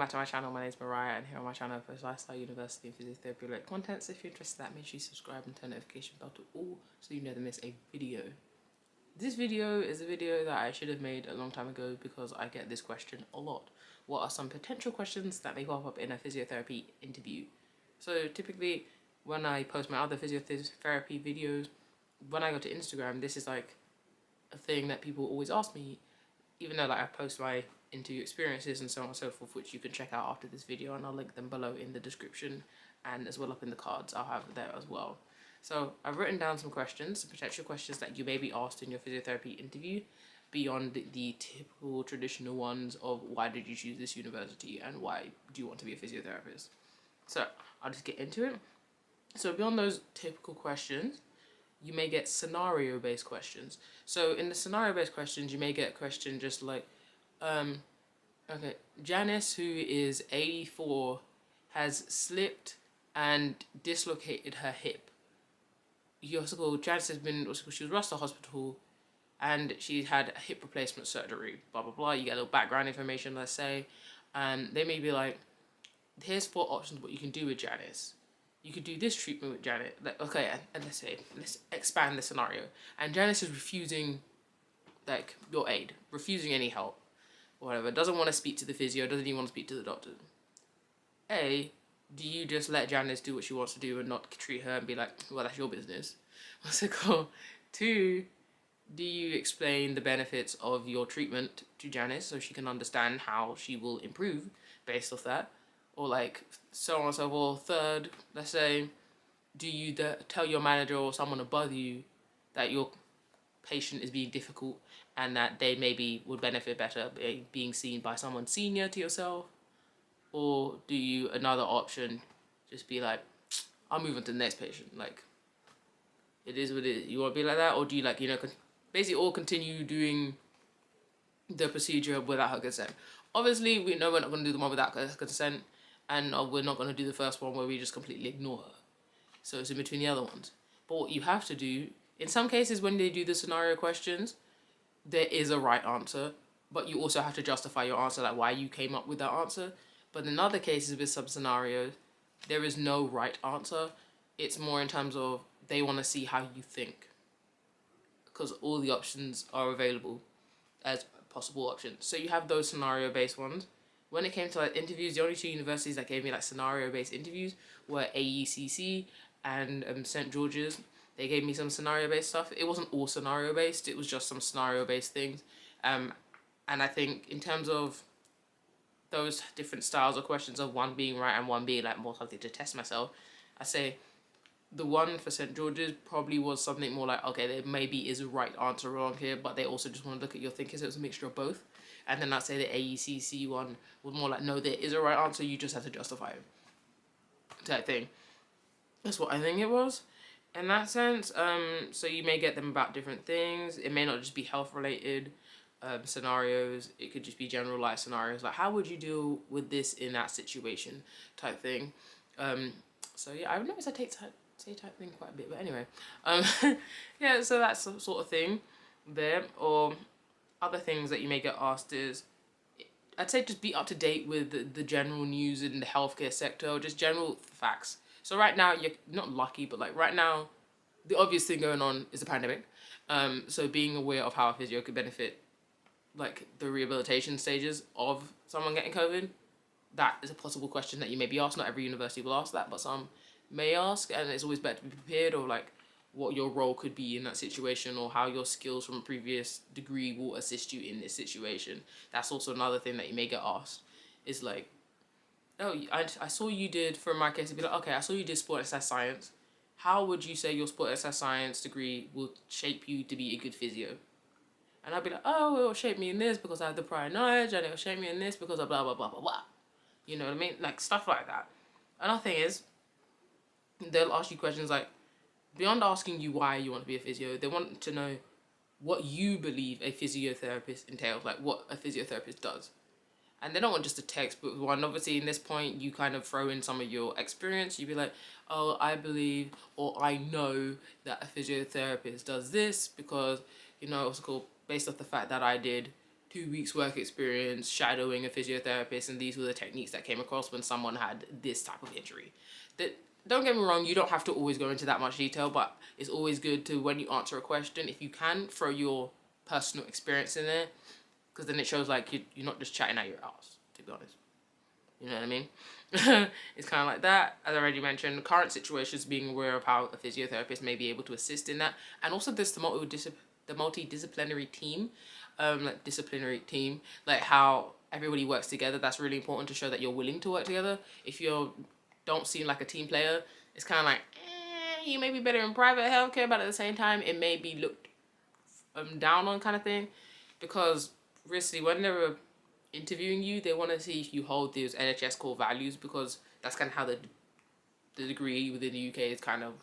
back to my channel. My name is Mariah, and here on my channel I post lifestyle, university, and physiotherapy related content. So if you're interested in that, make sure you subscribe and turn notification bell to all so you never miss a video. This video is a video that I should have made a long time ago because I get this question a lot. What are some potential questions that may pop up in a physiotherapy interview? So typically when I post my other physiotherapy videos, when I go to Instagram, this is like a thing that people always ask me, even though like I post my interview experiences and so on and so forth, which you can check out after this video, and I'll link them below in the description and as well up in the cards. I'll have it there as well. So I've written down some questions, some potential questions that you may be asked in your physiotherapy interview beyond the typical traditional ones of why did you choose this university and why do you want to be a physiotherapist. So I'll just get into it. So beyond those typical questions, you may get scenario-based questions. So in the scenario-based questions, you may get a question just like, okay, Janice, who is 84, has slipped and dislocated her hip. Janice has been, she was rushed to hospital and she had a hip replacement surgery, blah, blah, blah. You get a little background information, let's say. And they may be like, here's 4 options what you can do with Janice. You could do this treatment with Janet. Like, okay, and let's expand the scenario. And Janice is refusing, like, your aid, refusing any help, or whatever. Doesn't want to speak to the physio, doesn't even want to speak to the doctor. A, do you just let Janice do what she wants to do and not treat her and be like, well, that's your business? What's it called? 2, do you explain the benefits of your treatment to Janice so she can understand how she will improve based off that? Or like so on and so forth. 3rd, let's say, do you tell your manager or someone above you that your patient is being difficult and that they maybe would benefit better being seen by someone senior to yourself? Or do you, another option, just be like, I'll move on to the next patient. Like, it is what it is. You want to be like that? Or do you like, basically all continue doing the procedure without her consent? Obviously, we know we're not going to do the one without her consent. And we're not going to do the first one where we just completely ignore her. So it's in between the other ones. But what you have to do, in some cases when they do the scenario questions, there is a right answer, but you also have to justify your answer, like why you came up with that answer. But in other cases with some scenarios, there is no right answer. It's more in terms of they want to see how you think. Because all the options are available as possible options. So you have those scenario-based ones. When it came to like interviews, the only 2 universities that gave me like scenario-based interviews were AECC and St. George's. They gave me some scenario-based stuff. It wasn't all scenario-based, it was just some scenario-based things. And I think in terms of those different styles of questions of one being right and one being like more something to test myself, I say the one for St. George's probably was something more like, okay, there maybe is a right answer wrong here, but they also just want to look at your thinking, so it was a mixture of both. And then I'd say the AECC one was more like, no, there is a right answer, you just have to justify it, type thing. That's what I think it was in that sense. So you may get them about different things. It may not just be health related scenarios. It could just be general life scenarios, like how would you deal with this in that situation type thing. So yeah, I've noticed I say type thing quite a bit, but anyway, yeah, so that's some sort of thing there. Or other things that you may get asked is, I'd say just be up to date with the general news in the healthcare sector, or just general facts. So right now, you're not lucky, but like right now, the obvious thing going on is the pandemic. So being aware of how a physio could benefit like the rehabilitation stages of someone getting COVID, that is a possible question that you may be asked. Not every university will ask that, but some may ask, and it's always better to be prepared, or like what your role could be in that situation, or how your skills from a previous degree will assist you in this situation. That's also another thing that you may get asked, is like, oh, I saw you did, for my case, it'd be like, okay, I saw you did sport exercise science. How would you say your sport exercise science degree will shape you to be a good physio? And I'd be like, oh, it'll shape me in this because I have the prior knowledge, and it'll shape me in this because of blah, blah, blah, blah, blah. You know what I mean? Like, stuff like that. Another thing is, they'll ask you questions like, beyond asking you why you want to be a physio, they want to know what you believe a physiotherapist entails, like what a physiotherapist does. And they don't want just a textbook one. Obviously, in this point, you kind of throw in some of your experience. You'd be like, oh, I believe or I know that a physiotherapist does this because, it's called, based off the fact that I did 2 weeks work experience shadowing a physiotherapist, and these were the techniques that came across when someone had this type of injury. That, don't get me wrong, you don't have to always go into that much detail, but it's always good to, when you answer a question, if you can, throw your personal experience in there, because then it shows like you're not just chatting out your ass, to be honest. You know what I mean? It's kind of like that. As I already mentioned, current situations, being aware of how a physiotherapist may be able to assist in that. And also there's the multidisciplinary team, like how everybody works together. That's really important to show that you're willing to work together. If you don't seem like a team player, it's kind of like, you may be better in private healthcare, but at the same time, it may be looked down on kind of thing. Because, really, when they're interviewing you, they want to see if you hold those NHS core values, because that's kind of how the degree within the UK is kind of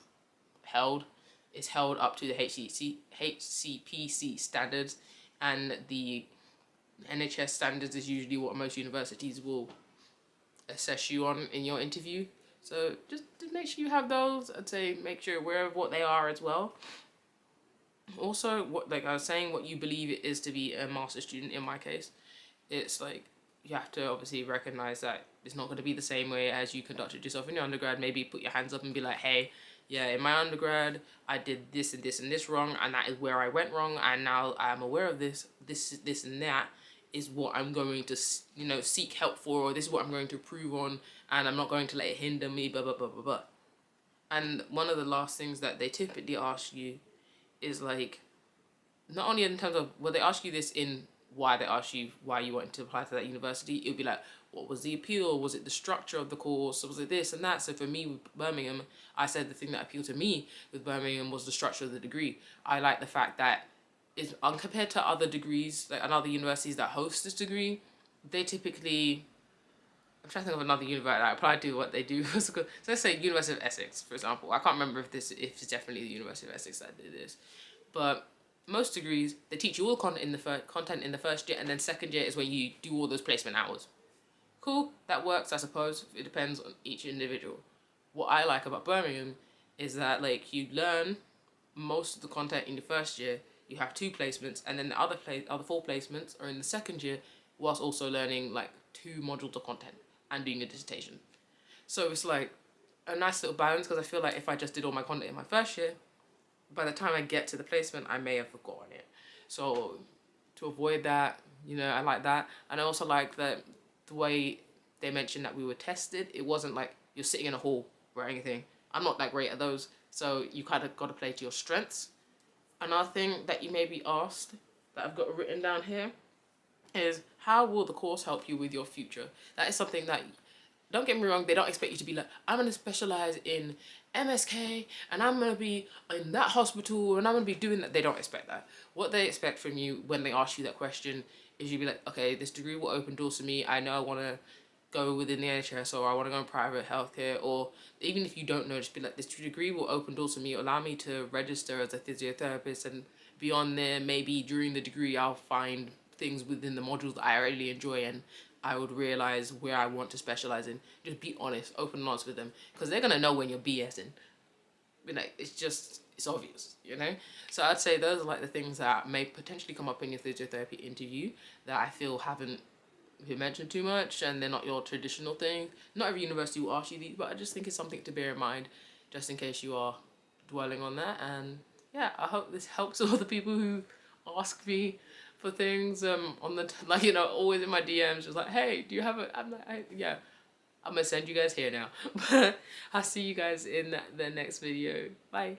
held. It's held up to the HCPC standards, and the NHS standards is usually what most universities will assess you on in your interview. So just make sure you have those. I'd say make sure you're aware of what they are as well. Also, what, like I was saying, what you believe it is to be a master's student in my case. It's like, you have to obviously recognize that it's not going to be the same way as you conducted yourself in your undergrad. Maybe put your hands up and be like, hey, yeah, in my undergrad, I did this and this and this wrong, and that is where I went wrong, and now I'm aware of this and that is what I'm going to, seek help for, or this is what I'm going to improve on, and I'm not going to let it hinder me, blah, blah, blah, blah, blah. And one of the last things that they typically ask you is, like, not only in terms of, well, they ask you this in why they ask you why you wanted to apply to that university. It would be like, what was the appeal? Was it the structure of the course? Was it this and that? So for me with Birmingham, I said the thing that appealed to me with Birmingham was the structure of the degree. I like the fact that it's compared to other degrees, like other universities that host this degree, they typically, I'm trying to think of another university that I applied to what they do. So let's say University of Essex, for example. I can't remember if it's definitely the University of Essex that did this, but most degrees, they teach you all content in the first year, and then second year is when you do all those placement hours. Cool, that works, I suppose. It depends on each individual. What I like about Birmingham is that, like, you learn most of the content in the first year. You have 2 placements, and then the other 4 placements are in the second year, whilst also learning like 2 modules of content and doing a dissertation. So it's like a nice little balance, because I feel like if I just did all my content in my first year, by the time I get to the placement, I may have forgotten it. So to avoid that, I like that. And I also like that the way they mentioned that we were tested, it wasn't like you're sitting in a hall or anything. I'm not that great at those. So you kind of got to play to your strengths. Another thing that you may be asked, that I've got written down here, is how will the course help you with your future? That is something that, don't get me wrong, they don't expect you to be like, I'm going to specialize in MSK, and I'm going to be in that hospital, and I'm going to be doing that. They don't expect that. What they expect from you when they ask you that question is you be like, okay, this degree will open doors to me. I know I want to go within the NHS, or I want to go in private healthcare, or even if you don't know, just be like, this degree will open doors to me, allow me to register as a physiotherapist, and beyond there, maybe during the degree, I'll find things within the modules that I really enjoy, and I would realize where I want to specialize in. Just be honest, open and honest with them, because they're going to know when you're BSing. Like, it's obvious, So I'd say those are like the things that may potentially come up in your physiotherapy interview that I feel haven't been mentioned too much, and they're not your traditional thing. Not every university will ask you these, but I just think it's something to bear in mind, just in case you are dwelling on that. And yeah, I hope this helps all the people who ask me for things on the always in my DMs, just like, hey, do you have a, I'm like, yeah, I'm gonna send you guys here now. But I'll see you guys in the next video. Bye.